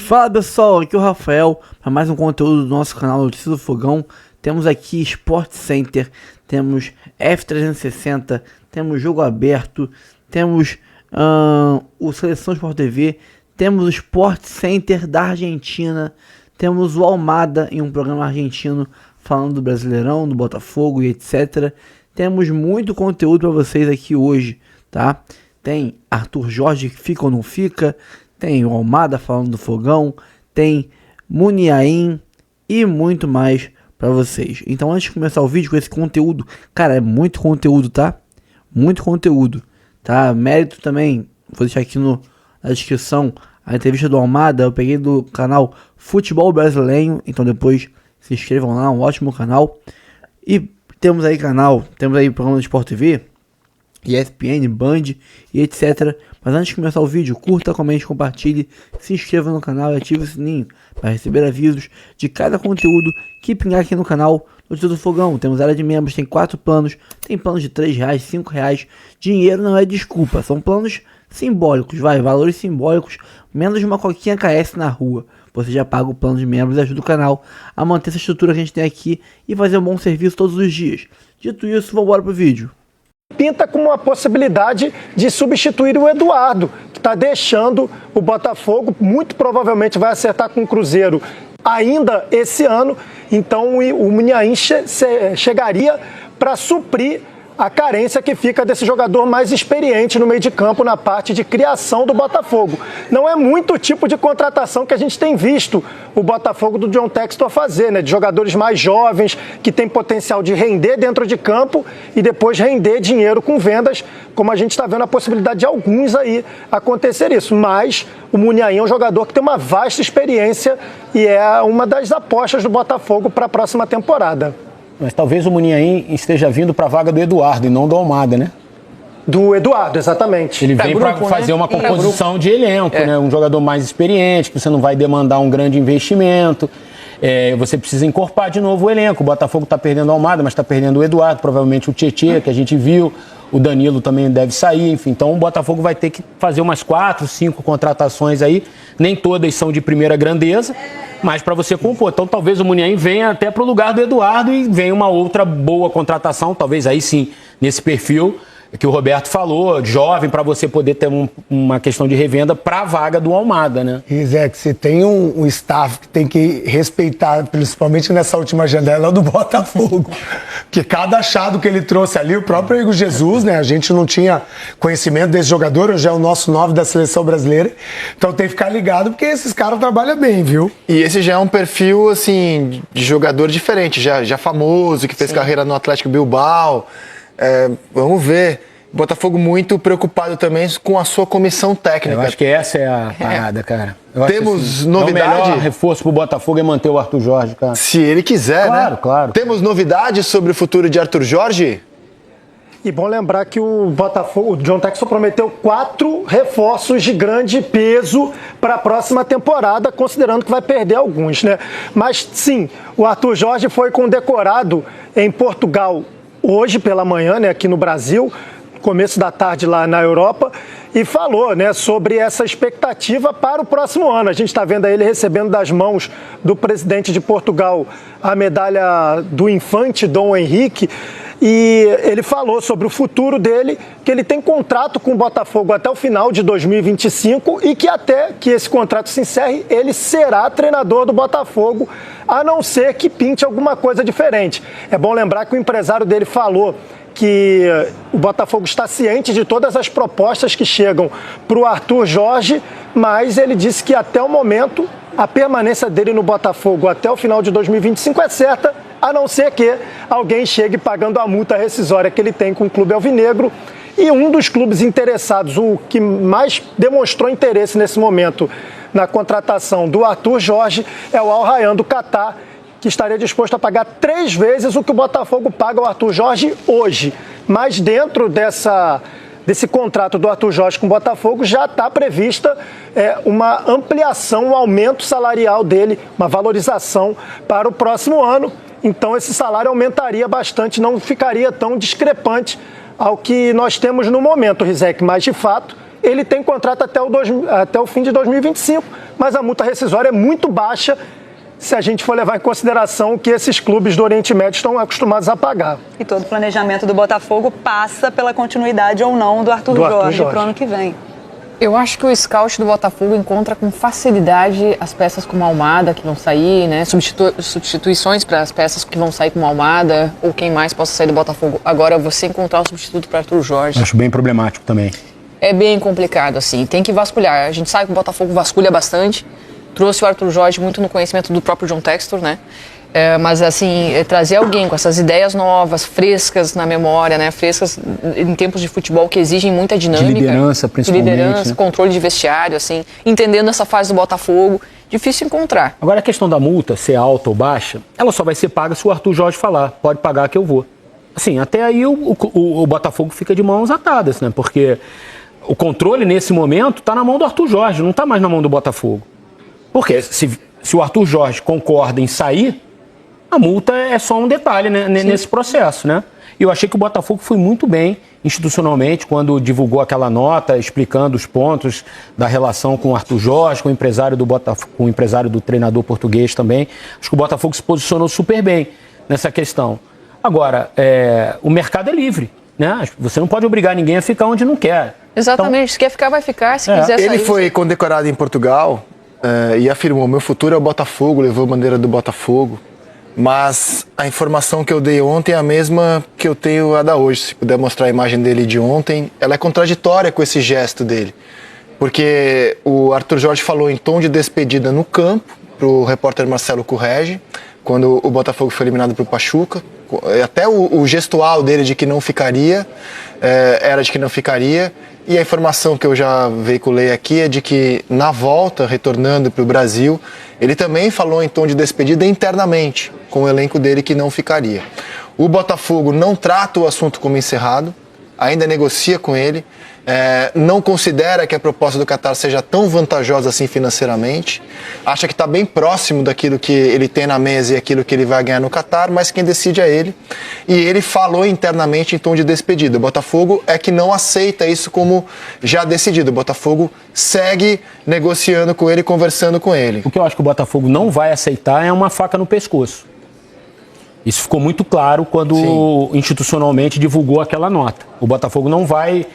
Fala pessoal, aqui é o Rafael para mais um conteúdo do nosso canal Notícias do Fogão. Temos aqui Sport Center, temos F360, temos Jogo Aberto, temos o Seleção Sport TV, temos o Sport Center da Argentina, temos o Almada em um programa argentino falando do Brasileirão, do Botafogo e etc. Temos muito conteúdo para vocês aqui hoje, tá? Tem Arthur Jorge que fica ou não fica, tem o Almada falando do Fogão, tem Muniain e muito mais para vocês. Então antes de começar o vídeo com esse conteúdo, cara, é muito conteúdo, tá? Muito conteúdo, tá? Mérito também, vou deixar aqui na descrição a entrevista do Almada, eu peguei do canal Futebol Brasileiro, então depois se inscrevam lá, um ótimo canal. E temos aí programa de Sport TV, ESPN, Band e etc. Mas antes de começar o vídeo, curta, comente, compartilhe, se inscreva no canal e ative o sininho para receber avisos de cada conteúdo que pingar aqui no canal Notícias do Fogão. Temos área de membros, tem 4 planos, tem planos de R$3, R$5. Dinheiro não é desculpa, são planos simbólicos, valores simbólicos, menos de uma coquinha KS na rua. Você já paga o plano de membros e ajuda o canal a manter essa estrutura que a gente tem aqui e fazer um bom serviço todos os dias. Dito isso, vamos embora pro vídeo. Pinta como uma possibilidade de substituir o Eduardo, que está deixando o Botafogo, muito provavelmente vai acertar com o Cruzeiro ainda esse ano, então o Muniain chegaria para suprir a carência que fica desse jogador mais experiente no meio de campo na parte de criação do Botafogo. Não é muito o tipo de contratação que a gente tem visto o Botafogo do John Textor fazer, né? De jogadores mais jovens, que tem potencial de render dentro de campo e depois render dinheiro com vendas, como a gente está vendo a possibilidade de alguns aí acontecer isso. Mas o Muniain é um jogador que tem uma vasta experiência e é uma das apostas do Botafogo para a próxima temporada. Mas talvez o Muniain esteja vindo para a vaga do Eduardo e não do Almada, né? Do Eduardo, exatamente. Ele vem para fazer uma composição de elenco, né? Um jogador mais experiente, que você não vai demandar um grande investimento. Você precisa encorpar de novo o elenco. O Botafogo está perdendo o Almada, mas está perdendo o Eduardo, provavelmente o Tietê, que a gente viu. O Danilo também deve sair, enfim. Então o Botafogo vai ter que fazer umas 4, 5 contratações aí. Nem todas são de primeira grandeza, mas para você compor. Então talvez o Muniain venha até para o lugar do Eduardo e venha uma outra boa contratação, talvez aí sim, nesse perfil que o Roberto falou, jovem, para você poder ter uma questão de revenda para a vaga do Almada, né? E Zé, que você tem um staff que tem que respeitar, principalmente nessa última janela do Botafogo. Porque cada achado que ele trouxe ali, o próprio Igor Jesus, né? A gente não tinha conhecimento desse jogador, hoje é o nosso 9 da seleção brasileira. Então tem que ficar ligado, porque esses caras trabalham bem, viu? E esse já é um perfil, assim, de jogador diferente, já famoso, que fez carreira no Atlético Bilbao. Vamos ver. Botafogo muito preocupado também com a sua comissão técnica. Eu acho que essa é a parada, cara. Temos assim, novidade? O melhor reforço pro Botafogo é manter o Arthur Jorge, cara. Se ele quiser, claro, né? Claro. Temos novidades sobre o futuro de Arthur Jorge? E bom lembrar que o Botafogo, o John Textor prometeu 4 reforços de grande peso para a próxima temporada, considerando que vai perder alguns, né? Mas sim, o Arthur Jorge foi condecorado em Portugal hoje pela manhã, né, aqui no Brasil, começo da tarde lá na Europa, e falou, né, sobre essa expectativa para o próximo ano. A gente está vendo aí ele recebendo das mãos do presidente de Portugal a medalha do infante Dom Henrique, e ele falou sobre o futuro dele, que ele tem contrato com o Botafogo até o final de 2025 e que até que esse contrato se encerre, ele será treinador do Botafogo, a não ser que pinte alguma coisa diferente. É bom lembrar que o empresário dele falou que o Botafogo está ciente de todas as propostas que chegam para o Arthur Jorge, mas ele disse que até o momento a permanência dele no Botafogo até o final de 2025 é certa, a não ser que alguém chegue pagando a multa rescisória que ele tem com o clube alvinegro. E um dos clubes interessados, o que mais demonstrou interesse nesse momento na contratação do Arthur Jorge, é o Al Rayyan do Catar, que estaria disposto a pagar 3 vezes o que o Botafogo paga ao Arthur Jorge hoje. Mas dentro desse contrato do Arthur Jorge com o Botafogo já está prevista uma ampliação, um aumento salarial dele, uma valorização para o próximo ano. Então esse salário aumentaria bastante, não ficaria tão discrepante ao que nós temos no momento, Rizek. Mas de fato ele tem contrato até o fim de 2025, mas a multa rescisória é muito baixa se a gente for levar em consideração o que esses clubes do Oriente Médio estão acostumados a pagar. E todo o planejamento do Botafogo passa pela continuidade ou não do Arthur Jorge para o ano que vem. Eu acho que o scout do Botafogo encontra com facilidade as peças como Almada que vão sair, né? Substituições para as peças que vão sair como Almada ou quem mais possa sair do Botafogo. Agora, você encontrar o substituto para Arthur Jorge... Acho bem problemático também. É bem complicado, assim. Tem que vasculhar. A gente sabe que o Botafogo vasculha bastante. Trouxe o Arthur Jorge muito no conhecimento do próprio John Textor, né? Mas, assim, trazer alguém com essas ideias novas, frescas na memória, né? Frescas em tempos de futebol que exigem muita dinâmica. De liderança, principalmente. De liderança, né? Controle de vestiário, assim. Entendendo essa fase do Botafogo. Difícil encontrar. Agora, a questão da multa, ser alta ou baixa, ela só vai ser paga se o Arthur Jorge falar. Pode pagar que eu vou. Assim, até aí o Botafogo fica de mãos atadas, né? Porque o controle, nesse momento, está na mão do Arthur Jorge, não está mais na mão do Botafogo. Porque se o Arthur Jorge concorda em sair, a multa é só um detalhe, né, nesse processo, né? E eu achei que o Botafogo foi muito bem institucionalmente quando divulgou aquela nota explicando os pontos da relação com o Arthur Jorge, com o empresário do Botafogo, com o empresário do treinador português também. Acho que o Botafogo se posicionou super bem nessa questão. Agora, o mercado é livre, né? Você não pode obrigar ninguém a ficar onde não quer. Exatamente. Então, se quer ficar, vai ficar. Se quiser sair... Ele foi condecorado em Portugal e afirmou: meu futuro é o Botafogo, levou a bandeira do Botafogo. Mas a informação que eu dei ontem é a mesma que eu tenho a dar hoje. Se puder mostrar a imagem dele de ontem, ela é contraditória com esse gesto dele. Porque o Arthur Jorge falou em tom de despedida no campo para o repórter Marcelo Correge, quando o Botafogo foi eliminado para o Pachuca. Até o gestual dele de que não ficaria, era de que não ficaria. E a informação que eu já veiculei aqui é de que, na volta, retornando para o Brasil, ele também falou em tom de despedida internamente, com o elenco dele que não ficaria. O Botafogo não trata o assunto como encerrado, ainda negocia com ele, não considera que a proposta do Qatar seja tão vantajosa assim financeiramente, acha que está bem próximo daquilo que ele tem na mesa e aquilo que ele vai ganhar no Qatar, mas quem decide é ele. E ele falou internamente em tom de despedida. O Botafogo é que não aceita isso como já decidido. O Botafogo segue negociando com ele, conversando com ele. O que eu acho que o Botafogo não vai aceitar é uma faca no pescoço. Isso ficou muito claro quando institucionalmente divulgou aquela nota. O Botafogo não vai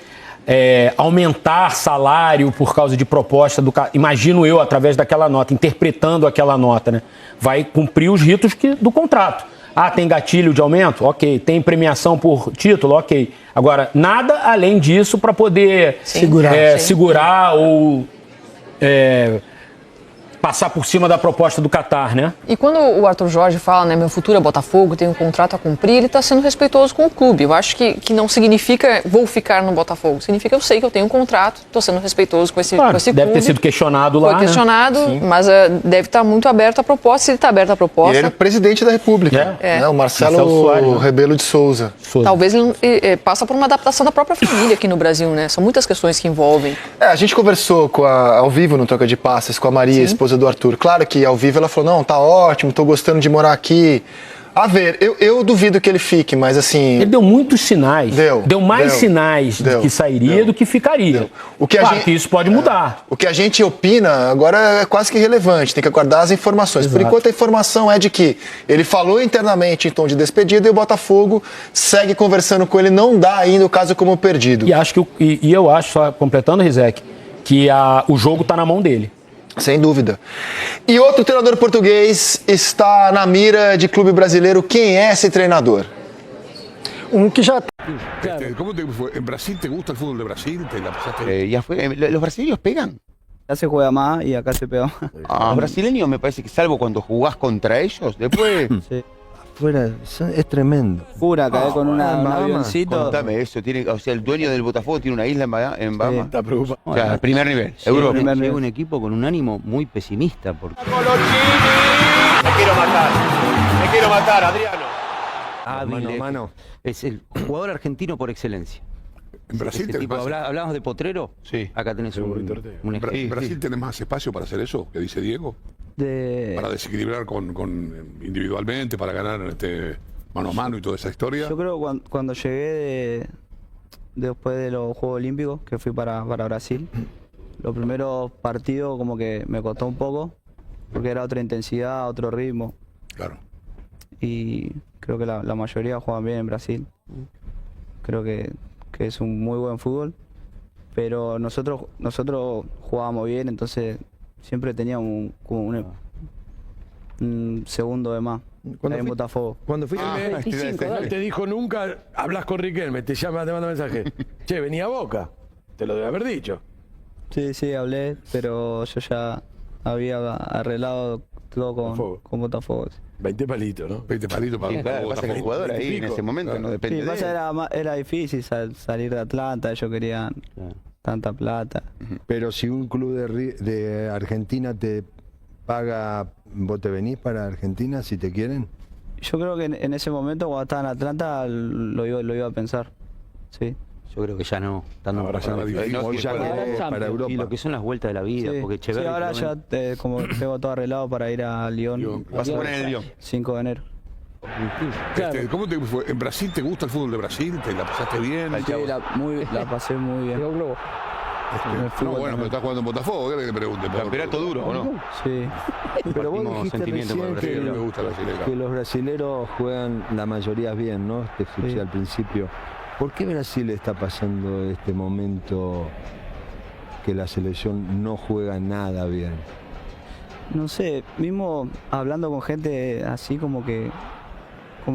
aumentar salário por causa de proposta do... Imagino eu, através daquela nota, interpretando aquela nota, né? Vai cumprir os ritos do contrato. Ah, tem gatilho de aumento? Ok. Tem premiação por título? Ok. Agora, nada além disso para poder segurar ou... passar por cima da proposta do Qatar, né? E quando o Arthur Jorge fala, né, meu futuro é Botafogo, tem um contrato a cumprir, ele está sendo respeitoso com o clube. Eu acho que não significa vou ficar no Botafogo. Significa eu sei que eu tenho um contrato, estou sendo respeitoso com esse clube. Deve ter sido questionado lá, Foi questionado, né? Mas deve estar muito aberto à proposta. Se ele está aberto à proposta... E ele é presidente da República, né? O Marcelo Rebelo de Souza. Talvez ele passa por uma adaptação da própria família aqui no Brasil, né? São muitas questões que envolvem. A gente conversou ao vivo no Troca de Passes com a Maria, esposa do Arthur. Claro que ao vivo ela falou: não, tá ótimo, tô gostando de morar aqui. A ver, eu duvido que ele fique, mas assim... Ele deu muitos sinais. Deu mais sinais de que sairia do que ficaria. Que isso pode mudar. O que a gente opina agora é quase que irrelevante, tem que aguardar as informações. Exato. Por enquanto a informação é de que ele falou internamente em tom de despedida e o Botafogo segue conversando com ele, não dá ainda o caso como perdido. E eu acho, só completando, Rizek, que o jogo tá na mão dele. Sem dúvida. E outro treinador português está na mira de clube brasileiro. Quem é esse treinador? Que já... ¿Cómo en Brasil te gusta el fútbol de Brasil? ¿Te la pasaste? ¿Los brasileños pegan? Acá se juega más y acá se pega más. Los brasileños me parece que salvo cuando jugás contra ellos, después... Sí. Fuera, es tremendo. Pura, caer con un avioncito. Contame eso, o sea, el dueño del Botafogo tiene una isla en Bahamas. Está preocupado. O sea, primer nivel, Europa. Llega un equipo con un ánimo muy pesimista. Porque... Me quiero matar, Adriano. Mano a mano. Es el jugador argentino por excelencia. ¿En Brasil tipo, hablamos de Potrero? Sí. Acá tenés un ejemplo. ¿En Brasil tenés más espacio para hacer eso, que dice Diego? Para desequilibrar individualmente, para ganar mano a mano y toda esa historia. Yo creo que cuando llegué después de los Juegos Olímpicos, que fui para Brasil. Los primeros partidos como que me costó un poco, porque era otra intensidad, otro ritmo. Claro. Y creo que la mayoría juegan bien en Brasil. Creo que es un muy buen fútbol, pero nosotros jugábamos bien, entonces siempre teníamos como un segundo de más en Botafogo. Cuando fui no te dijo nunca, hablas con Riquelme, te llama, te manda mensaje. Che, venía a Boca. Te lo debe haber dicho. Sí, hablé, pero yo ya había arreglado todo con Botafogo. 20 palitos, ¿no? 20 palitos para Botafogo. Pasa que el jugador ahí en ese momento no depende de él. Era difícil salir de Atlanta, ellos querían tanta plata. Pero si un club de Argentina te paga, ¿vos te venís para Argentina si te quieren? Yo creo que en ese momento, cuando estaba en Atlanta, lo iba a pensar. Sí. Yo creo que ya no. Ahora ya para Europa. Y lo que son las vueltas de la vida. Sí, Porque Echeverri ahora ya como tengo todo arreglado para ir a Lyon. Vas a poner en el Lyon. 5 de enero. ¿Cómo te fue? ¿En Brasil te gusta el fútbol de Brasil? ¿Te la pasaste bien? Sí, la pasé muy bien. No, bueno, pero estás jugando en Botafogo, ¿qué le pregunte? Campeonato duro, ¿o no? Sí. Pero vos dijiste recién que los brasileros juegan la mayoría bien, ¿no? Te escuché al principio. ¿Por qué Brasil está pasando este momento que la selección no juega nada bien? No sé, mismo hablando con gente así como que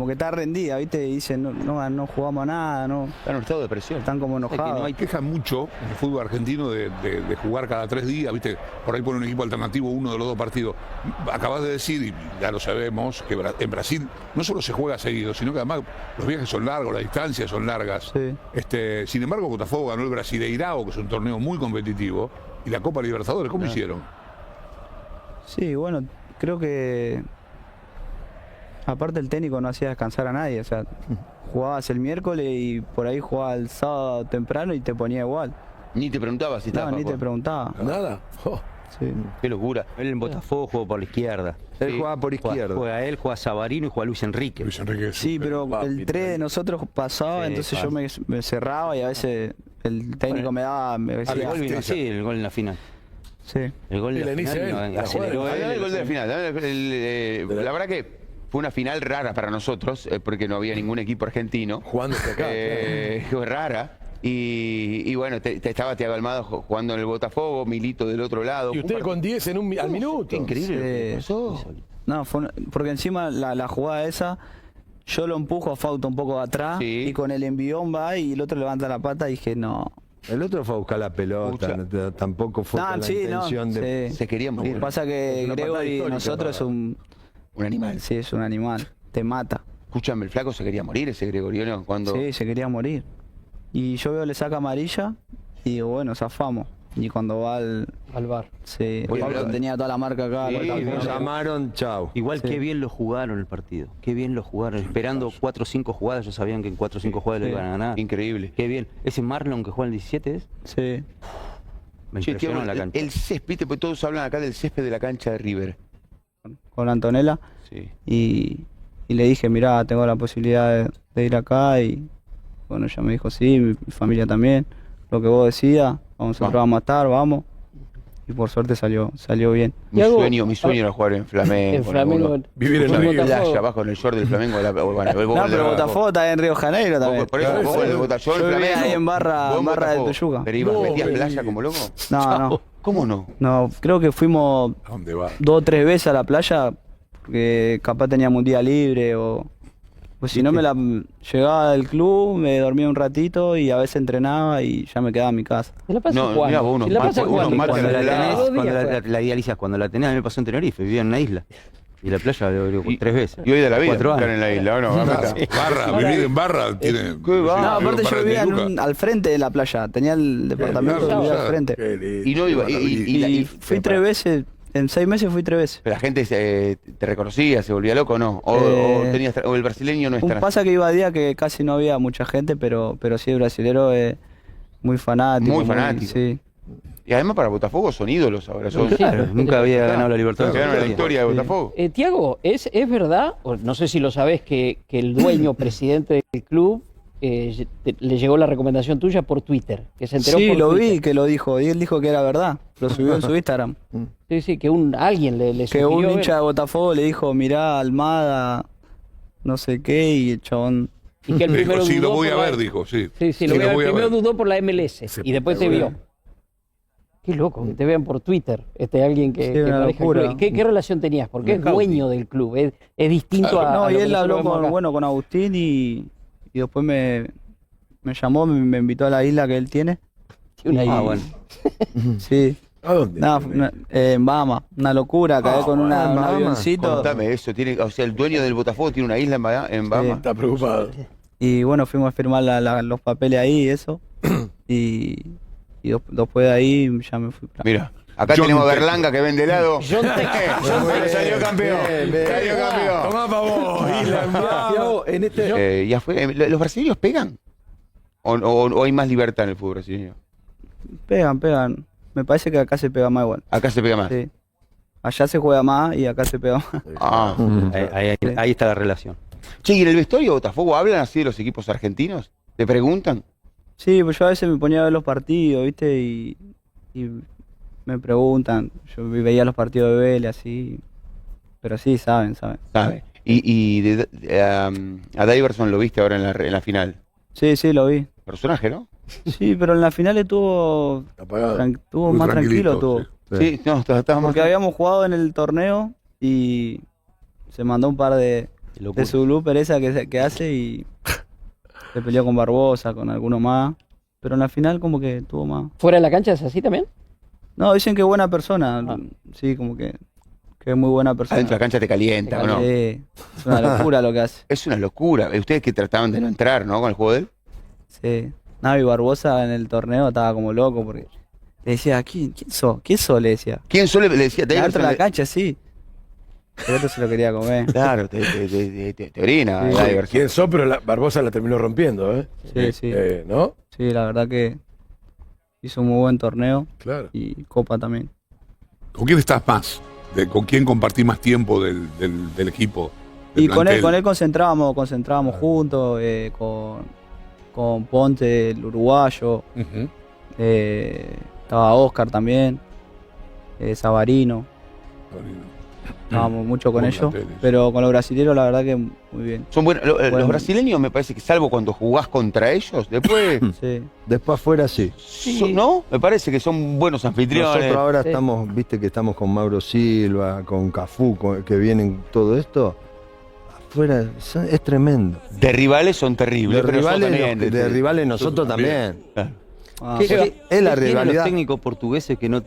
está rendida, ¿viste? Y dicen, no jugamos a nada, no. Están en un estado de presión. Están como enojados. No hay queja mucho en el fútbol argentino de jugar cada 3 días, ¿viste? Por ahí pone un equipo alternativo uno de los 2 partidos. Acabas de decir, y ya lo sabemos, que en Brasil no solo se juega seguido, sino que además los viajes son largos, las distancias son largas. Sí. Sin embargo, Botafogo ganó el Brasileirao, que es un torneo muy competitivo, y la Copa Libertadores, ¿cómo hicieron? Sí, bueno, creo que aparte el técnico no hacía descansar a nadie, o sea, jugabas el miércoles y por ahí jugabas el sábado temprano y te ponía igual. Ni te preguntaba si estaba. No, ni te preguntaba. ¿Nada? Sí. Qué locura. Él en Botafogo jugó por la izquierda. Él jugaba por izquierda. Juega él, juega Savarino y juega Luis Enrique. Sí, pero el 3 de nosotros pasaba, entonces yo me cerraba y a veces el técnico me decía, el gol vino así, el gol en la final. Sí. El gol de la final. Aceleró el gol de la final. La verdad que fue una final rara para nosotros, porque no había ningún equipo argentino. Jugando acá. Fue rara. Y bueno, estaba Thiago Almada jugando en el Botafogo, Milito del otro lado. Y usted con 10 al minuto. Increíble. No, porque encima la jugada esa, yo lo empujo a Fausto un poco de atrás y con el envión va y el otro levanta la pata y dije, no. El otro fue a buscar la pelota, tampoco fue con la intención de... Se quería morir. Lo que pasa que Gregory nosotros es un animal. Sí, es un animal, te mata. Escúchame, el flaco se quería morir, ese Gregoriano, cuando... Sí, se quería morir. Y yo veo, le saca amarilla y digo, bueno, zafamos. Y cuando va al bar, sí, Pablo tenía toda la marca acá. Nos llamaron, chau. Igual qué bien lo jugaron el partido. Qué bien lo jugaron. Esperando 4 o 5 jugadas, ya sabían que en 4 o 5 jugadas lo iban a ganar. Increíble. Qué bien. ¿Ese Marlon que juega el 17 es? Sí. Me impresionó en la cancha. El césped, porque todos hablan acá del césped de la cancha de River. Con Antonella. Sí. Y le dije, mirá, tengo la posibilidad de ir acá y bueno, ella me dijo, sí, mi familia también, lo que vos decías, nosotros vamos a estar, vamos. Y por suerte salió bien. Mi sueño era jugar en Flamengo. En Flamengo. Vivir en la playa, abajo en el short del Flamengo. No, pero Botafogo está en Río de Janeiro también. Por eso, vos el Botafogo, el Flamengo. Ahí en barra de Tuyuca. ¿Pero ibas, metías playa como loco? No. ¿Cómo no? No, creo que fuimos 2 o 3 veces a la playa, porque capaz teníamos un día libre o... Pues si no llegaba del club, me dormía un ratito y a veces entrenaba y ya me quedaba en mi casa. Mira, uno la idealizas cuando la tenés, me pasó en Tenerife, vivía en una isla. Y la playa 3 veces. Y hoy de la vida estar en la isla, ¿no? Vivir en barra tiene... No, aparte yo vivía al frente de la playa, tenía el departamento que vivía al frente. Y no iba. Y fui 3 veces. En 6 meses fui 3 veces. ¿Pero la gente te reconocía, se volvía loco o no? ¿O el brasileño no está? Pasa que iba a día que casi no había mucha gente, pero sí el brasilero es muy fanático. Muy fanático. Sí. Y además para Botafogo son ídolos ahora. Nunca había ganado la Libertadores. Ganaron la historia de Botafogo. Tiago, ¿es verdad, o no sé si lo sabés, que el dueño, presidente del club, le llegó la recomendación tuya por Twitter, que se enteró por Sí, lo Twitter. vi que lo dijo, y él dijo que era verdad, lo subió en su Instagram. Sí, que alguien le Que sugirió un ver. hincha de Botafogo le dijo, mirá, Almada, no sé qué, y el chabón... Y que el Dijo, primero sí, lo dudó voy a por la- ver, dijo, sí. Sí, lo voy a ver. Primero dudó por la MLS y después te vio. Qué loco, que te vean por Twitter, alguien que Sí, una maneja el locura. club. ¿Qué relación tenías? Porque es dueño del club, es distinto a No, a y lo que él nosotros habló vemos acá. con Agustín y después me llamó, me invitó a la isla que él tiene. Una isla. bueno. Sí. ¿A dónde? En Bahamas, una locura, caí con un Bahamas. avioncito. Contame eso, o sea, el dueño del Botafogo tiene una isla en Bahamas. Está preocupado. Y bueno, fuimos a firmar los papeles ahí y eso. y después de ahí ya me fui. Mira, acá John tenemos a Tech. Berlanga que vende helado. John Tech. Salió campeón. Salió campeón. Tomá pa' vos, Isla en Bahamas. En este... Ya fue. ¿Los brasileños pegan? ¿O hay más libertad en el fútbol brasileño? Pegan. Me parece que acá se pega más igual. Acá se pega más. Sí. Allá se juega más y acá se pega más. Ah. Ahí está la relación. Che, ¿y en el vestuario de Botafogo hablan así de los equipos argentinos? ¿Te preguntan? Sí, pues yo a veces me ponía a ver los partidos, ¿viste? Y me preguntan. Yo veía los partidos de Vélez así. Pero sí, saben. Sabe. A Diverson lo viste ahora en la final. Sí, lo vi. Personaje, ¿no? Sí, pero en la final estuvo Muy más tranquilo. tranquilito, Sí, no, estaba más. Porque habíamos jugado en el torneo y se mandó un par de su blooper esa que hace y se peleó con Barbosa, con alguno más. Pero en la final como que tuvo más. ¿Fuera de la cancha es así también? No, dicen que es buena persona. Sí, como que es muy buena persona. Adentro de la cancha te calienta, ¿o no? Sí, es una locura lo que hace. Es una locura. Ustedes que trataban de no entrar, ¿no? Con el juego de él. Sí. Navi Barbosa en el torneo estaba como loco porque le decía, ¿quién sos? ¿Quién sos? Le decía. ¿Quién suele? Le decía, Dentro de la cancha, sí. Pero otro se lo quería comer. Claro, te orina. Sí, Diverson. ¿Quién sos? Pero Barbosa la terminó rompiendo, ¿eh? Sí. ¿No? Sí, la verdad que hizo un muy buen torneo. Claro. Y Copa también. ¿Con quién estás más? ¿Con quién compartís más tiempo del equipo? del Y con plantel? él concentrábamos juntos, con Ponte, el uruguayo. Ujú. Estaba Oscar también, Savarino. Estábamos mucho con Buen ellos, plantel, pero con los brasileños la verdad que muy bien. Son buenos. Los Bueno. brasileños me parece que salvo cuando jugás contra ellos, después. Sí. Después afuera sí. ¿No? Me parece que son buenos anfitriones. Nosotros ahora Sí. estamos, viste que estamos con Mauro Silva, con Cafú, que vienen todo esto. Afuera es tremendo. De rivales son terribles. De pero nosotros rivales, también, de rivales nosotros también. Claro. Es la ¿Qué tienen rivalidad. los técnicos portugueses que no...?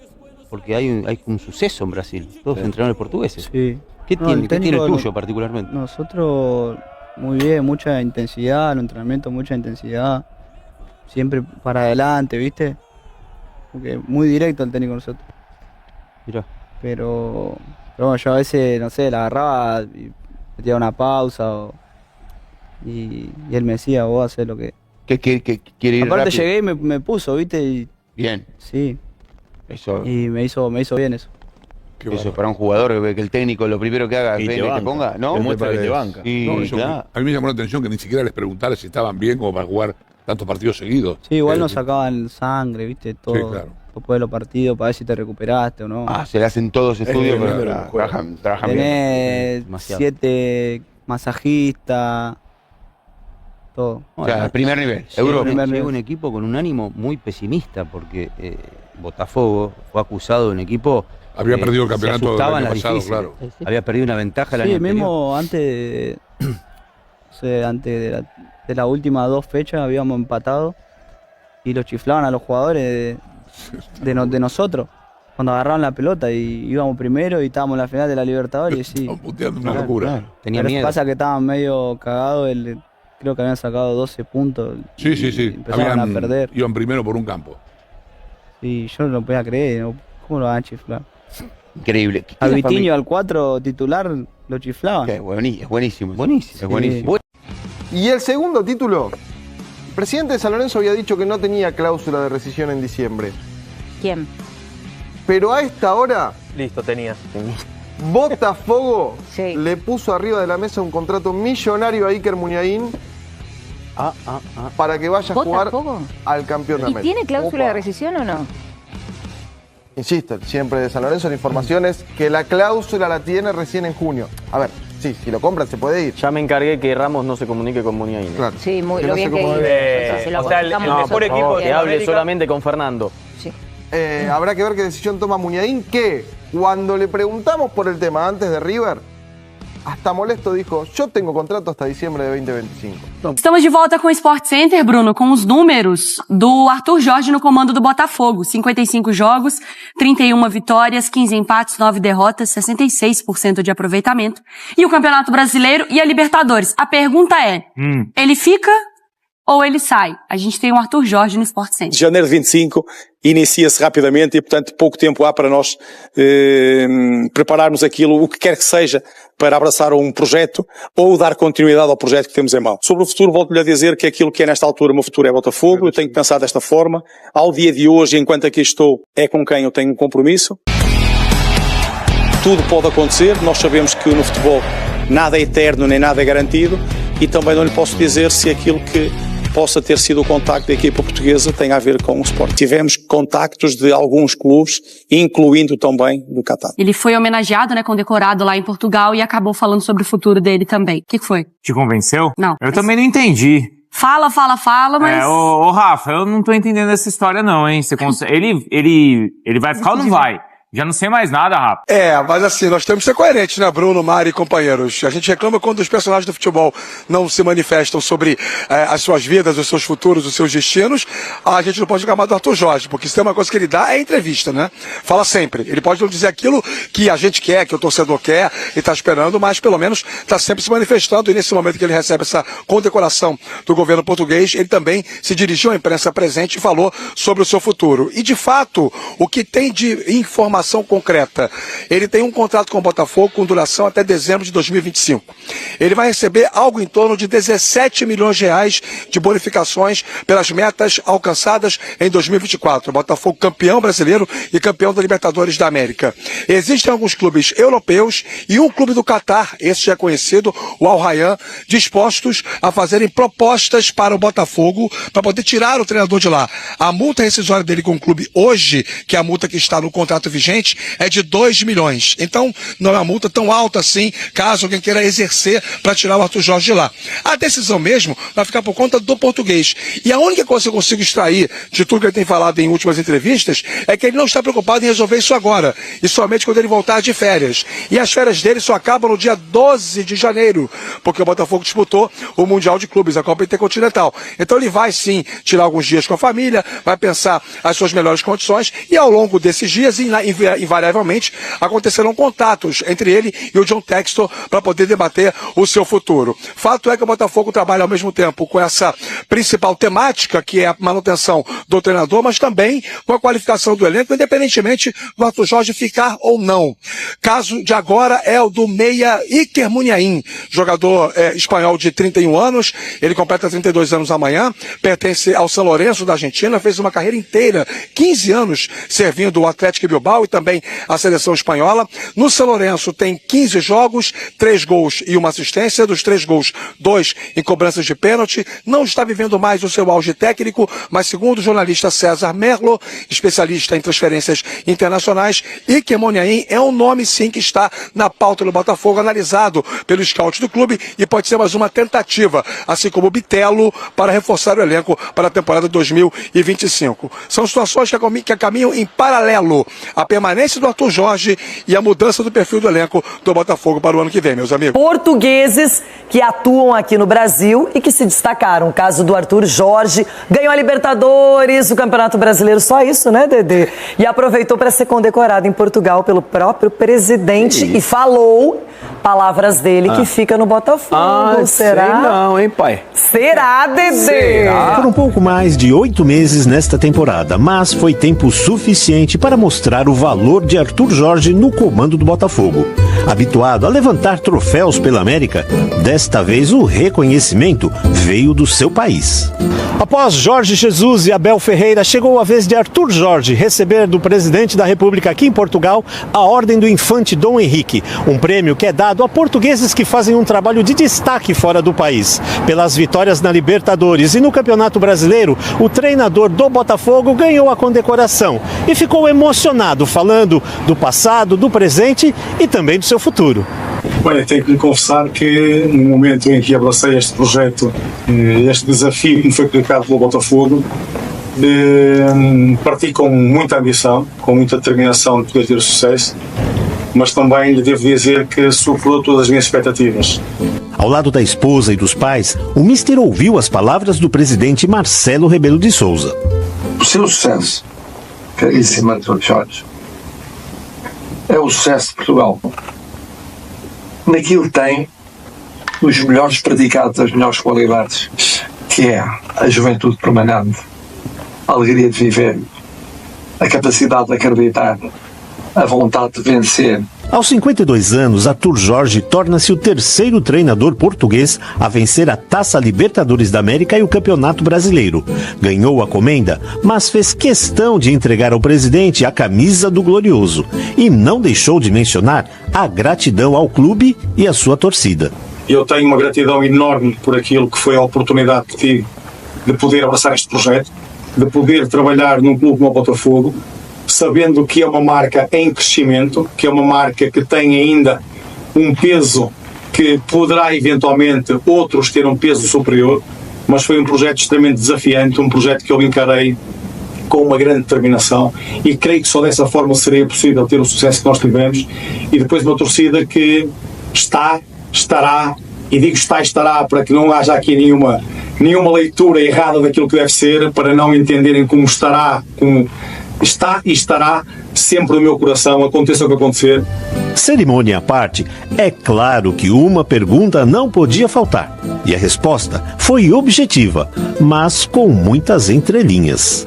Porque hay un suceso en Brasil. Todos entrenadores portugueses. Sí. ¿Qué No, tiene el el técnico tuyo no- particularmente? Nosotros muy bien, mucha intensidad, en el entrenamiento mucha intensidad, siempre para adelante, ¿viste? Porque muy directo el técnico nosotros. Mirá. Pero bueno, yo a veces, no sé, la agarraba y metía una pausa y él me decía, vos haces lo que... Que quiere ir Aparte rápido. llegué y me puso, ¿viste? Y Bien. sí, Eso, y me hizo bien eso. eso para un jugador que el técnico lo primero que haga Y es te que banca. ponga, ¿no? Te muestra que te banca. Sí, No, eso- claro. a mí me llamó la atención que ni siquiera les preguntara si estaban bien como para jugar tantos partidos seguidos. Sí, igual nos sacaban sangre, ¿viste? Todo. Sí, claro. Después de los partidos para ver si te recuperaste o no. Ah, se le hacen todos estudios, tremendo pero lo que juega. trabajan bien. Tenés Demasiado. 7 masajistas, todo. O sea, primer nivel, Llega Europa. primer llega nivel. un equipo con un ánimo muy pesimista porque Botafogo fue acusado de un equipo... Había perdido el campeonato se del asustaban año las pasado, difíciles. claro. Había perdido una ventaja el año Sí, anterior. mismo antes de las últimas 2 fechas habíamos empatado y los chiflaban a los jugadores de nosotros. Cuando agarraban la pelota y íbamos primero y estábamos en la final de la Libertadores y sí. Estaban puteando una Claro, locura. Claro, tenía Pero miedo. pasa que estaban medio cagados, creo que habían sacado 12 puntos. Sí, y sí, sí. Empezaron a perder. Iban primero por un campo. Y yo no lo podía creer, ¿no? ¿Cómo lo van a chiflar? Increíble. A Vitinho al 4 titular lo chiflaban. Es buenísimo. Buenísimo. Es buenísimo. Y el segundo título, el presidente de San Lorenzo había dicho que no tenía cláusula de rescisión en diciembre. ¿Quién? Pero a esta hora, Listo, tenía. Botafogo Sí. le puso arriba de la mesa un contrato millonario a Iker Muniain para que vaya a jugar al campeón de ¿Y América. tiene cláusula de rescisión o no? Insisto, siempre de San Lorenzo, la información es que la cláusula la tiene recién en junio. A ver, sí, si lo compran se puede ir. Ya me encargué que Ramos no se comunique con Muniain. Claro. Sí, muy Que lo no bien se que comunique. O sea, el mejor equipo que hable solamente con Fernando. Sí. Habrá que ver qué decisión toma Muniain, que cuando le preguntamos por el tema antes de River, hasta molesto dijo, yo tengo contrato hasta diciembre de 2025. Estamos de volta com o Sport Center, Bruno, com os números do Arthur Jorge no comando do Botafogo. 55 jogos, 31 vitórias, 15 empates, 9 derrotas, 66% de aproveitamento. E o Campeonato Brasileiro e a Libertadores. A pergunta é, ele fica ou ele sai? A gente tem o Arthur Jorge no Sport Center. Janeiro de 25 inicia-se rapidamente e, portanto, pouco tempo há para nós prepararmos aquilo, o que quer que seja, para abraçar um projeto ou dar continuidade ao projeto que temos em mão. Sobre o futuro, volto-lhe a dizer que aquilo que é nesta altura o meu futuro é Botafogo, eu tenho que pensar desta forma. Ao dia de hoje, enquanto aqui estou, é com quem eu tenho um compromisso. Tudo pode acontecer, nós sabemos que no futebol nada é eterno nem nada é garantido e também não lhe posso dizer se aquilo que possa ter sido o contacto da equipa portuguesa tem a ver com o Sport. Tivemos contactos de alguns clubes, incluindo também do Qatar. Ele foi homenageado, né, condecorado lá em Portugal e acabou falando sobre o futuro dele também. O que foi? Te convenceu? Não. Eu também não entendi. Fala, mas... Ô Rafa, eu não tô entendendo essa história não, hein? Você consegue... ele vai ficar ou não vai? Já não sei mais nada, Rafa. Mas assim, nós temos que ser coerentes, né, Bruno, Mari e companheiros? A gente reclama quando os personagens do futebol não se manifestam sobre as suas vidas, os seus futuros, os seus destinos. A gente não pode reclamar do Arthur Jorge, porque se tem uma coisa que ele dá é entrevista, né? Fala sempre. Ele pode não dizer aquilo que a gente quer, que o torcedor quer e está esperando, mas pelo menos está sempre se manifestando. E nesse momento que ele recebe essa condecoração do governo português, ele também se dirigiu à imprensa presente e falou sobre o seu futuro. E de fato, o que tem de informação concreta. Ele tem um contrato com o Botafogo com duração até dezembro de 2025. Ele vai receber algo em torno de 17 milhões de reais de bonificações pelas metas alcançadas em 2024. O Botafogo campeão brasileiro e campeão da Libertadores da América. Existem alguns clubes europeus e um clube do Qatar, esse já é conhecido, o Al Rayyan, dispostos a fazerem propostas para o Botafogo para poder tirar o treinador de lá. A multa rescisória dele com o clube hoje, que é a multa que está no contrato vigente, é de 2 milhões. Então, não é uma multa tão alta assim, caso alguém queira exercer para tirar o Arthur Jorge de lá. A decisão mesmo vai ficar por conta do português. E a única coisa que eu consigo extrair de tudo que ele tem falado em últimas entrevistas é que ele não está preocupado em resolver isso agora, e somente quando ele voltar de férias. E as férias dele só acabam no dia 12 de janeiro, porque o Botafogo disputou o Mundial de Clubes, a Copa Intercontinental. Então ele vai sim tirar alguns dias com a família, vai pensar as suas melhores condições, e ao longo desses dias, invariavelmente, acontecerão contatos entre ele e o John Textor para poder debater o seu futuro. Fato é que o Botafogo trabalha ao mesmo tempo com essa principal temática, que é a manutenção do treinador, mas também com a qualificação do elenco, independentemente do Arthur Jorge ficar ou não. Caso de agora é o do meia Iker Muniain, jogador espanhol de 31 anos, ele completa 32 anos amanhã, pertence ao San Lorenzo da Argentina, fez uma carreira inteira, 15 anos servindo o Atlético Bilbao e também a seleção espanhola. No San Lorenzo tem 15 jogos, 3 gols e uma assistência, dos 3 gols, 2 em cobranças de pênalti. Não está vivendo mais o seu auge técnico, mas segundo o jornalista César Merlo, especialista em transferências internacionais, Iker Muniain é um nome sim que está na pauta do Botafogo, analisado pelo scout do clube, e pode ser mais uma tentativa, assim como o Bitelo, para reforçar o elenco para a temporada 2025. São situações que caminham em paralelo. A permanência do Arthur Jorge e a mudança do perfil do elenco do Botafogo para o ano que vem, meus amigos. Portugueses que atuam aqui no Brasil e que se destacaram. O caso do Arthur Jorge, ganhou a Libertadores, o Campeonato Brasileiro, só isso, né, Dedê? E aproveitou para ser condecorado em Portugal pelo próprio presidente e falou, palavras dele, que fica no Botafogo. Será? Sei não, hein, pai? Será, Dedê? Será? Por um pouco mais de 8 meses nesta temporada, mas foi tempo suficiente para mostrar o valor valor de Arthur Jorge no comando do Botafogo. Habituado a levantar troféus pela América, desta vez o reconhecimento veio do seu país. Após Jorge Jesus e Abel Ferreira, chegou a vez de Arthur Jorge receber do presidente da República aqui em Portugal a Ordem do Infante Dom Henrique, um prêmio que é dado a portugueses que fazem um trabalho de destaque fora do país. Pelas vitórias na Libertadores e no Campeonato Brasileiro, o treinador do Botafogo ganhou a condecoração e ficou emocionado falando do passado, do presente e também do seu futuro. Olha, tenho que lhe confessar que no momento em que abracei este projeto, este desafio que me foi colocado pelo Botafogo, parti com muita ambição, com muita determinação de poder ter sucesso, mas também lhe devo dizer que superou todas as minhas expectativas. Ao lado da esposa e dos pais, o Mister ouviu as palavras do presidente Marcelo Rebelo de Sousa. O seu sucesso, caríssimo Arthur Jorge, é o sucesso de Portugal. Naquilo que tem os melhores predicados, as melhores qualidades, que é a juventude permanente, a alegria de viver, a capacidade de acreditar, a vontade de vencer. Aos 52 anos, Arthur Jorge torna-se o terceiro treinador português a vencer a Taça Libertadores da América e o Campeonato Brasileiro. Ganhou a comenda, mas fez questão de entregar ao presidente a camisa do Glorioso e não deixou de mencionar a gratidão ao clube e à sua torcida. Eu tenho uma gratidão enorme por aquilo que foi a oportunidade que tive de poder abraçar este projeto, de poder trabalhar num clube como o Botafogo, sabendo que é uma marca em crescimento, que é uma marca que tem ainda um peso que poderá eventualmente outros ter um peso superior, mas foi um projeto extremamente desafiante, um projeto que eu encarei com uma grande determinação e creio que só dessa forma seria possível ter o sucesso que nós tivemos e depois uma torcida que estará, e digo está e estará para que não haja aqui nenhuma leitura errada daquilo que deve ser, para não entenderem como estará, como está e estará sempre no meu coração, aconteça o que acontecer. Cerimônia à parte, é claro que uma pergunta não podia faltar. E a resposta foi objetiva, mas com muitas entrelinhas.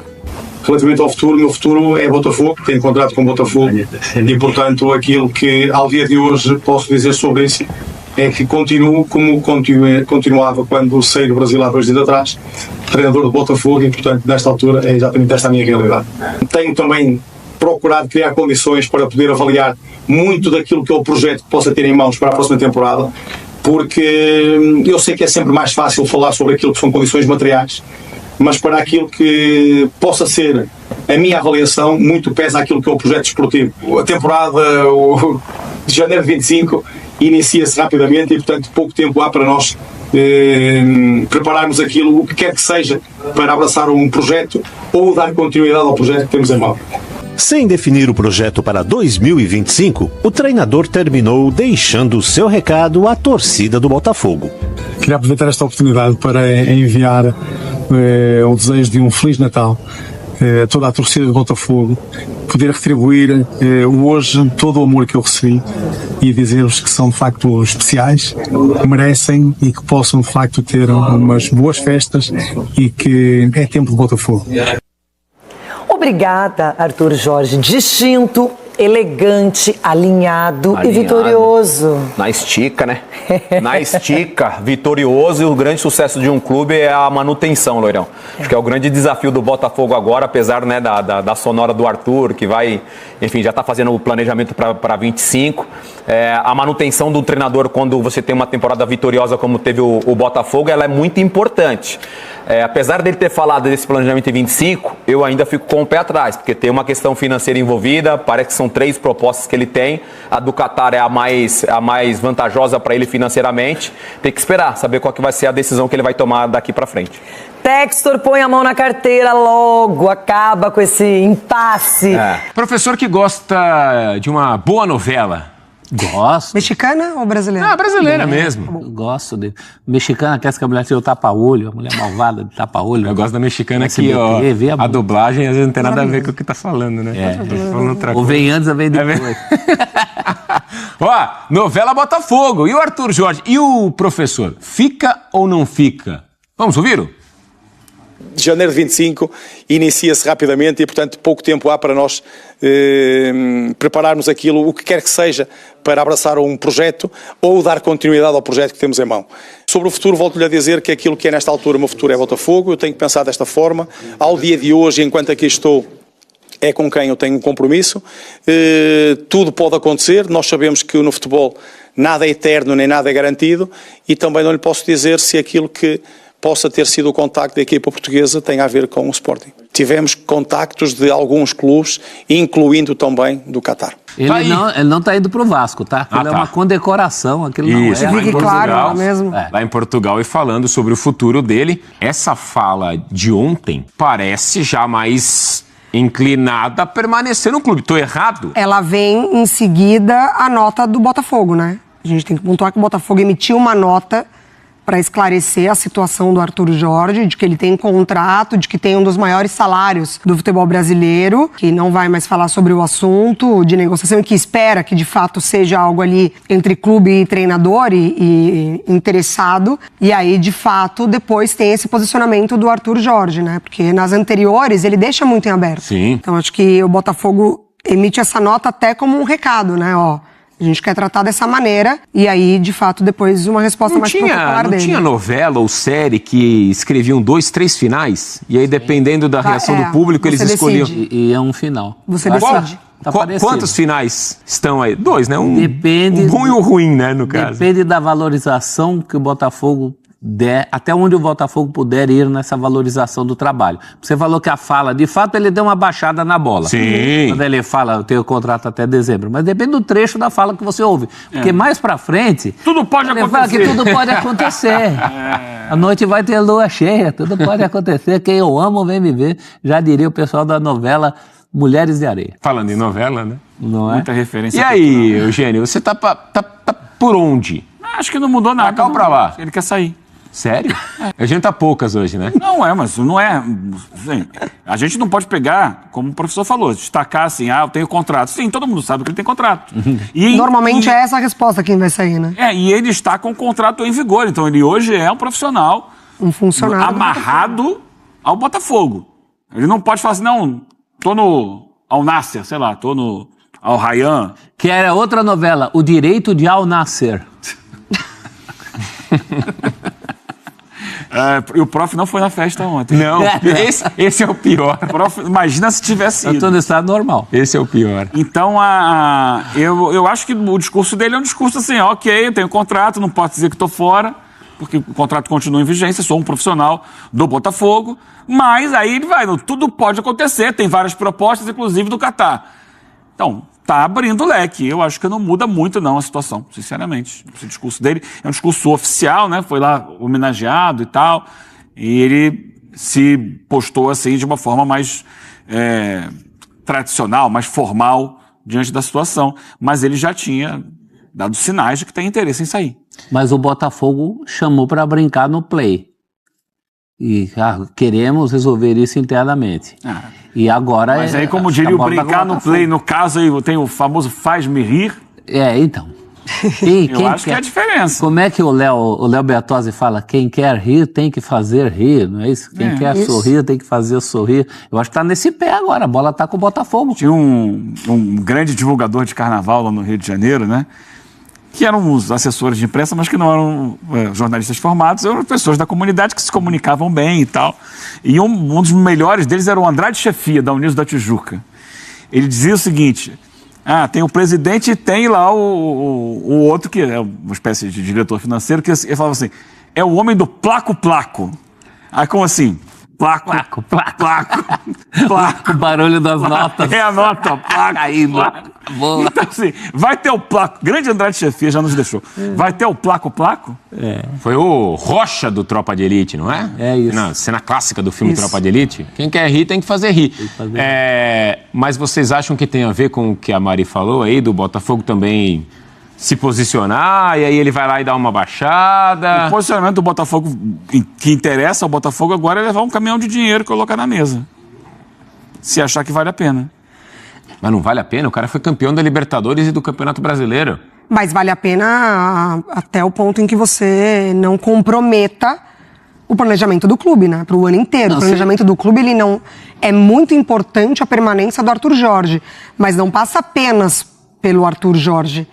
Relativamente ao futuro, o meu futuro é Botafogo, tenho contrato com o Botafogo e, portanto, aquilo que ao dia de hoje posso dizer sobre isso é que continuo como continuava quando saí do Brasil há 2 dias atrás, treinador do Botafogo, e portanto nesta altura é exatamente esta a minha realidade. Tenho também procurado criar condições para poder avaliar muito daquilo que é o projeto que possa ter em mãos para a próxima temporada, porque eu sei que é sempre mais fácil falar sobre aquilo que são condições materiais, mas para aquilo que possa ser a minha avaliação, muito pesa aquilo que é o projeto desportivo. A temporada de janeiro de 25 inicia-se rapidamente e, portanto, pouco tempo há para nós prepararmos aquilo, o que quer que seja, para abraçar um projeto ou dar continuidade ao projeto que temos em mão. Sem definir o projeto para 2025, o treinador terminou deixando o seu recado à torcida do Botafogo. Queria aproveitar esta oportunidade para enviar o desejo de um Feliz Natal a toda a torcida do Botafogo, poder retribuir hoje todo o amor que eu recebi e dizer-vos que são de facto especiais, merecem e que possam de facto ter umas boas festas e que é tempo de Botafogo. Obrigada, Arthur Jorge. Distinto, elegante, alinhado e vitorioso. Na estica, né? Na estica, vitorioso, e o grande sucesso de um clube é a manutenção, Loirão. Acho que é o grande desafio do Botafogo agora, apesar, né, da sonora do Arthur, que vai, enfim, já está fazendo o planejamento para 25. A manutenção do treinador, quando você tem uma temporada vitoriosa como teve o Botafogo, ela é muito importante. Apesar dele ter falado desse planejamento em 25, eu ainda fico com o pé atrás, porque tem uma questão financeira envolvida, parece que são 3 propostas que ele tem, a do Qatar é a mais vantajosa para ele financeiramente, tem que esperar, saber qual que vai ser a decisão que ele vai tomar daqui para frente. Textor, põe a mão na carteira logo, acaba com esse impasse. Professor que gosta de uma boa novela. Gosto. Mexicana ou brasileira? Ah, brasileira mesmo. Gosto de... Mexicana, quer que a mulher seja o tapa-olho, a mulher malvada de tapa-olho. Eu gosto da mexicana que, ó, a dublagem às vezes não tem nada a ver com o que tá falando, né? Ou vem antes ou vem depois. Ó, novela Botafogo. E o Arthur Jorge? E o professor? Fica ou não fica? Vamos ouvir-o? De janeiro de 25 inicia-se rapidamente e, portanto, pouco tempo há para nós prepararmos aquilo, o que quer que seja, para abraçar um projeto ou dar continuidade ao projeto que temos em mão. Sobre o futuro, volto-lhe a dizer que aquilo que é nesta altura o meu futuro é Botafogo, eu tenho que pensar desta forma. Ao dia de hoje, enquanto aqui estou, é com quem eu tenho um compromisso. Tudo pode acontecer, nós sabemos que no futebol nada é eterno nem nada é garantido e também não lhe posso dizer se aquilo que possa ter sido o contacto da equipa portuguesa tem a ver com o Sporting. Tivemos contactos de alguns clubes, incluindo também do Qatar. Ele não está indo para o Vasco, tá? Aquilo é uma condecoração, aquilo Isso, não é. fique claro mesmo. Lá em Portugal e falando sobre o futuro dele, essa fala de ontem parece já mais inclinada a permanecer no clube. Estou errado? Ela vem em seguida a nota do Botafogo, né? A gente tem que pontuar que o Botafogo emitiu uma nota para esclarecer a situação do Arthur Jorge, de que ele tem contrato, de que tem um dos maiores salários do futebol brasileiro, que não vai mais falar sobre o assunto de negociação e que espera que de fato seja algo ali entre clube e treinador e interessado. E aí, de fato, depois tem esse posicionamento do Arthur Jorge, né? Porque nas anteriores ele deixa muito em aberto. Sim. Então acho que o Botafogo emite essa nota até como um recado, né? Ó, a gente quer tratar dessa maneira e aí, de fato, depois uma resposta mais protocolar dele. Não tinha novela ou série que escreviam 2, 3 finais? E aí, dependendo da reação do público, eles escolhiam. E é um final. Você decide. Quantos finais estão aí? 2, né? Depende. Um bom e um ruim, né, no caso. Depende da valorização que o Botafogo der, até onde o Botafogo puder ir nessa valorização do trabalho. Você falou que a fala, de fato, ele deu uma baixada na bola. Sim. Quando ele fala, eu tenho contrato até dezembro. Mas depende do trecho da fala que você ouve. Porque mais pra frente... Tudo pode acontecer. Ele fala que tudo pode acontecer. A noite vai ter lua cheia, tudo pode acontecer. Quem eu amo vem me ver. Já diria o pessoal da novela Mulheres de Areia. Falando em novela, né? Não é? Muita referência. E aí, Eugênio, você tá por onde? Acho que não mudou nada. Pra cá ou pra lá? Ele quer sair. Sério? A gente tá poucas hoje, né? Não mas não é. Assim, a gente não pode pegar, como o professor falou, destacar assim, eu tenho contrato. Sim, todo mundo sabe que ele tem contrato. Normalmente é essa a resposta quem vai sair, né? E ele está com o contrato em vigor. Então ele hoje é um profissional. Um funcionário. Amarrado ao Botafogo. Ele não pode falar assim, não, tô no Al Nassr, sei lá, tô no Al Rayyan. Que era outra novela, O Direito de Al Nassr. E o prof não foi na festa ontem. Não, esse é o pior. Prof, imagina se tivesse ido. Eu tô no estado normal. Esse é o pior. Então, eu acho que o discurso dele é um discurso assim, ok, eu tenho contrato, não posso dizer que estou fora, porque o contrato continua em vigência, sou um profissional do Botafogo, mas aí ele vai, tudo pode acontecer, tem várias propostas, inclusive do Qatar. Então, tá abrindo o leque. Eu acho que não muda muito, não, a situação, sinceramente. Esse discurso dele é um discurso oficial, né? Foi lá homenageado e tal. E ele se postou assim de uma forma mais tradicional, mais formal diante da situação. Mas ele já tinha dado sinais de que tem interesse em sair. Mas o Botafogo chamou para brincar no play. E queremos resolver isso internamente. E agora mas aí, como diria o brincar no play, no caso aí tem o famoso faz-me rir. Então. Eu acho que é a diferença. Como é que o Léo Bertozzi fala? Quem quer rir tem que fazer rir, não é isso? Quem quer sorrir tem que fazer sorrir. Eu acho que tá nesse pé agora, a bola tá com o Botafogo. Tinha um grande divulgador de carnaval lá no Rio de Janeiro, né? Que eram os assessores de imprensa, mas que não eram jornalistas formados, eram pessoas da comunidade que se comunicavam bem e tal. E um dos melhores deles era o Andrade Chefia, da Unidos da Tijuca. Ele dizia o seguinte, tem o presidente e tem lá o outro, que é uma espécie de diretor financeiro, que ele falava assim, é o homem do placo-placo. Aí como assim? Placo. O barulho das notas. É a nota, placo. Caindo. Então, assim, vai ter o placo. Grande Andrade Chefia já nos deixou. Vai ter o placo-placo? Foi o Rocha do Tropa de Elite, não é? É isso. Na cena clássica do filme Tropa de Elite. Quem quer rir tem que fazer rir. Mas vocês acham que tem a ver com o que a Mari falou aí, do Botafogo também se posicionar, e aí ele vai lá e dá uma baixada? O posicionamento do Botafogo, que interessa ao Botafogo agora, é levar um caminhão de dinheiro e colocar na mesa. Se achar que vale a pena. Mas não vale a pena? O cara foi campeão da Libertadores e do Campeonato Brasileiro. Mas vale a pena até o ponto em que você não comprometa o planejamento do clube, né? Para o ano inteiro. O planejamento do clube, ele não... É muito importante a permanência do Arthur Jorge, mas não passa apenas pelo Arthur Jorge.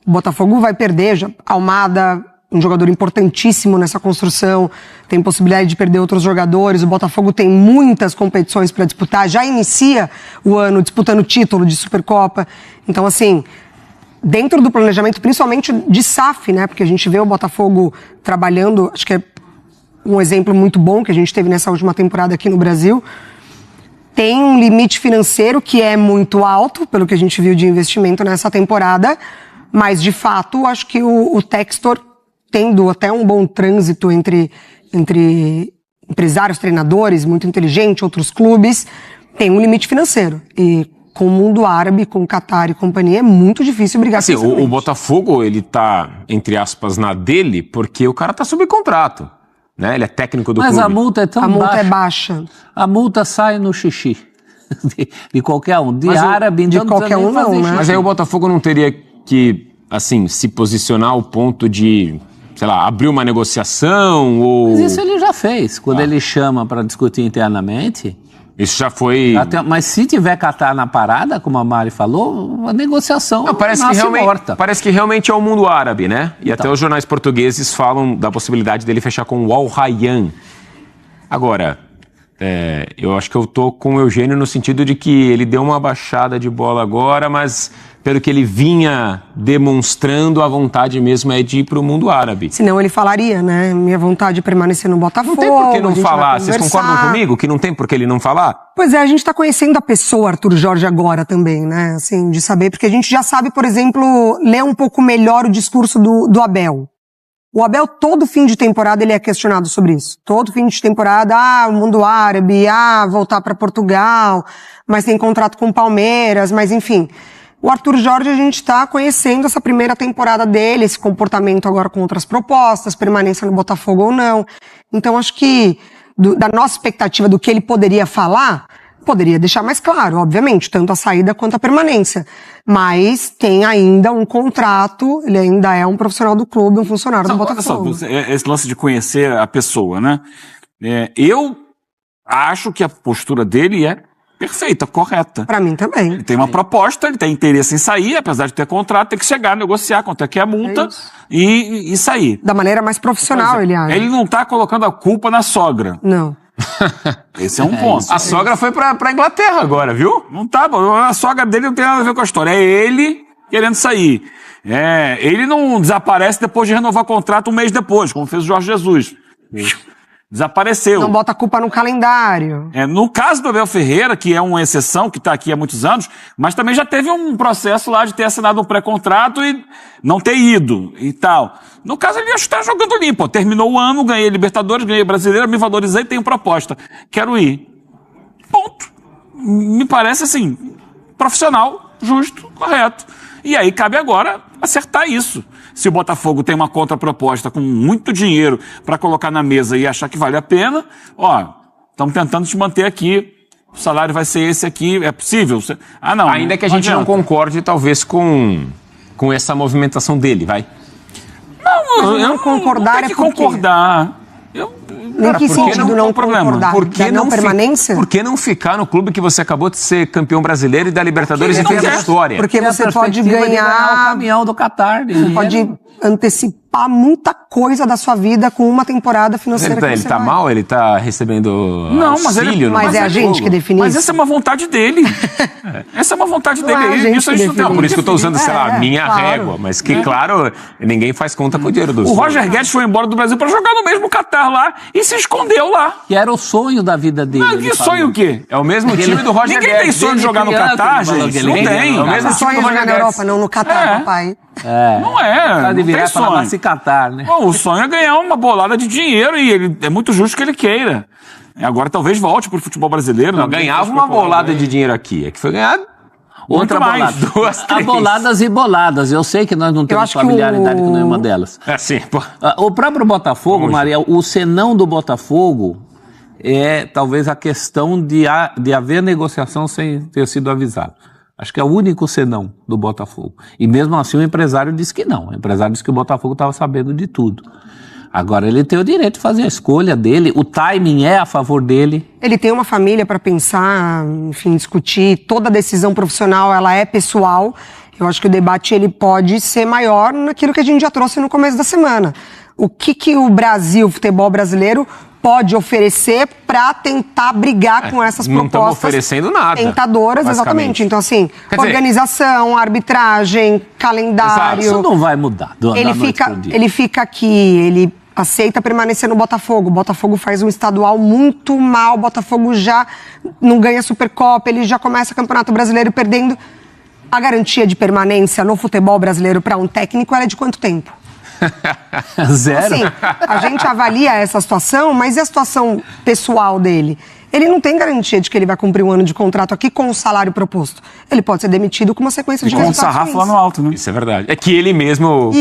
O Botafogo vai perder Almada, um jogador importantíssimo nessa construção, tem possibilidade de perder outros jogadores. O Botafogo tem muitas competições para disputar, já inicia o ano disputando o título de Supercopa. Então, assim, dentro do planejamento, principalmente de SAF, né? Porque a gente vê o Botafogo trabalhando, acho que é um exemplo muito bom que a gente teve nessa última temporada aqui no Brasil. Tem um limite financeiro que é muito alto, pelo que a gente viu de investimento nessa temporada, mas, de fato, acho que o Textor, tendo até um bom trânsito entre empresários, treinadores, muito inteligente, outros clubes, tem um limite financeiro. E com o mundo árabe, com o Qatar e companhia, é muito difícil brigar assim, com o Botafogo, ele tá, entre aspas, na dele, porque o cara tá sob contrato. Né? Ele é técnico do clube. Mas a multa é tão baixa. A multa é baixa. A multa sai no xixi. De qualquer um. De mas árabe, de qualquer um não, né? Mas aí o Botafogo não teria que, assim, se posicionar ao ponto de, sei lá, abrir uma negociação ou... Mas isso ele já fez. Quando ele chama para discutir internamente... Isso já foi... Mas se tiver Qatar na parada, como a Mari falou, a negociação parece que realmente é o mundo árabe, né? E até os jornais portugueses falam da possibilidade dele fechar com o Al Rayyan. Agora, eu acho que eu tô com o Eugênio no sentido de que ele deu uma baixada de bola agora, mas pelo que ele vinha demonstrando, a vontade mesmo é de ir para o mundo árabe. Senão ele falaria, né? Minha vontade de permanecer no Botafogo. Não tem por que não falar. Vocês concordam comigo que não tem por que ele não falar? Pois é, a gente está conhecendo a pessoa Arthur Jorge agora também, né? Assim, de saber, porque a gente já sabe, por exemplo, ler um pouco melhor o discurso do Abel. O Abel, todo fim de temporada, ele é questionado sobre isso. Todo fim de temporada, o mundo árabe, voltar para Portugal, mas tem contrato com o Palmeiras, mas enfim... O Arthur Jorge, a gente está conhecendo essa primeira temporada dele, esse comportamento agora com outras propostas, permanência no Botafogo ou não. Então, acho que da nossa expectativa do que ele poderia falar, poderia deixar mais claro, obviamente, tanto a saída quanto a permanência. Mas tem ainda um contrato, ele ainda é um profissional do clube, um funcionário do Botafogo. Olha só, esse lance de conhecer a pessoa, né? Eu acho que a postura dele é perfeita, correta. Pra mim também. Ele tem uma proposta, ele tem interesse em sair, apesar de ter contrato, tem que chegar, negociar quanto é que é a multa e sair. Da maneira mais profissional, ele acha. Ele não tá colocando a culpa na sogra. Não. Esse é um ponto. A sogra foi pra Inglaterra agora, viu? Não tá, a sogra dele não tem nada a ver com a história. É ele querendo sair. Ele não desaparece depois de renovar o contrato um mês depois, como fez o Jorge Jesus. Desapareceu. Não bota a culpa no calendário. No caso do Abel Ferreira, que é uma exceção, que está aqui há muitos anos, mas também já teve um processo lá de ter assinado um pré-contrato e não ter ido e tal. No caso, ele está jogando limpo. Terminou o ano, ganhei Libertadores, ganhei Brasileiro, me valorizei, tenho proposta. Quero ir. Ponto. Me parece, assim, profissional, justo, correto. E aí cabe agora acertar isso. Se o Botafogo tem uma contraproposta com muito dinheiro para colocar na mesa e achar que vale a pena, estamos tentando te manter aqui, o salário vai ser esse aqui, é possível? Não. Ainda que a gente não concorde, talvez, com essa movimentação dele, vai? Não, eu não concordar é concordar. Em que sentido não concordar? Por que não permanência? Por que não ficar no clube que você acabou de ser campeão brasileiro e da Libertadores e fez a história? Porque você pode ganhar o caminhão do Qatar. Você pode antecipar muita coisa da sua vida com uma temporada financeira. Ele tá mal? Ele tá recebendo auxílio? Mas é a gente que define isso. Mas essa é uma vontade dele. Essa é uma vontade dele. Isso a gente não, por isso que eu tô usando, sei lá, minha régua. Mas que, claro, ninguém faz conta com o dinheiro dos... O Roger Guedes foi embora do Brasil para jogar no mesmo Qatar lá e se escondeu lá. Que era o sonho da vida dele. Mas que sonho o quê? É o mesmo time do Roger Guedes. Ninguém tem sonho de jogar no Qatar, gente. Não tem. É o mesmo time do Roger Guedes. Na Europa, não no Qatar, papai. Não é. Não tem sonho. Se Qatar, né? O sonho é ganhar uma bolada de dinheiro e ele é muito justo que ele queira. Agora talvez volte pro futebol brasileiro. Não, ganhava uma bolada de dinheiro aqui. É que foi ganhado outra bolada. Há boladas e boladas. Eu sei que nós não temos familiaridade com nenhuma delas. Sim. O próprio Botafogo, Maria, o senão do Botafogo é talvez a questão de haver negociação sem ter sido avisado. Acho que é o único senão do Botafogo. E mesmo assim o empresário disse que não. O empresário disse que o Botafogo estava sabendo de tudo. Agora ele tem o direito de fazer a escolha dele, o timing é a favor dele. Ele tem uma família para pensar, enfim, discutir. Toda decisão profissional, ela é pessoal. Eu acho que o debate ele pode ser maior naquilo que a gente já trouxe no começo da semana. O que o Brasil, o futebol brasileiro, pode oferecer para tentar brigar com essas não propostas oferecendo nada, tentadoras, exatamente. Então, assim, Quer dizer, organização, arbitragem, calendário... Isso não vai mudar da noite pro dia. Ele fica aqui, ele aceita permanecer no Botafogo. O Botafogo faz um estadual muito mal, o Botafogo já não ganha Supercopa, ele já começa o Campeonato Brasileiro perdendo. A garantia de permanência no futebol brasileiro para um técnico era de quanto tempo? Zero. Assim, a gente avalia essa situação, mas e a situação pessoal dele? Ele não tem garantia de que ele vai cumprir um ano de contrato aqui com o salário proposto. Ele pode ser demitido com uma sequência de resultados sarrafo lá no alto, né? Isso é verdade. É que ele mesmo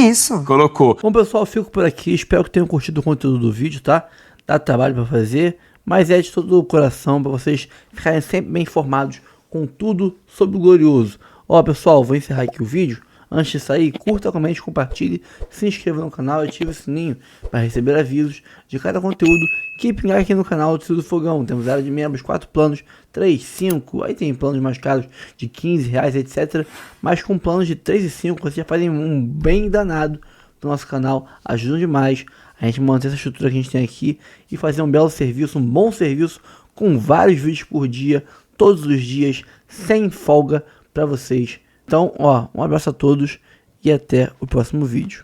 colocou. Bom, pessoal, fico por aqui. Espero que tenham curtido o conteúdo do vídeo, tá? Dá trabalho pra fazer, mas é de todo o coração pra vocês ficarem sempre bem informados com tudo sobre o Glorioso. Ó, pessoal, vou encerrar aqui o vídeo. Antes de sair, curta, comente, compartilhe, se inscreva no canal e ative o sininho para receber avisos de cada conteúdo que pingar aqui no canal do Trio do Fogão. Temos área de membros, 4 planos, 3, 5, aí tem planos mais caros de R$15, etc. Mas com planos de 3 e 5, vocês já fazem um bem danado do nosso canal, ajudam demais a gente manter essa estrutura que a gente tem aqui e fazer um belo serviço, um bom serviço, com vários vídeos por dia, todos os dias, sem folga para vocês. Então, ó, um abraço a todos e até o próximo vídeo.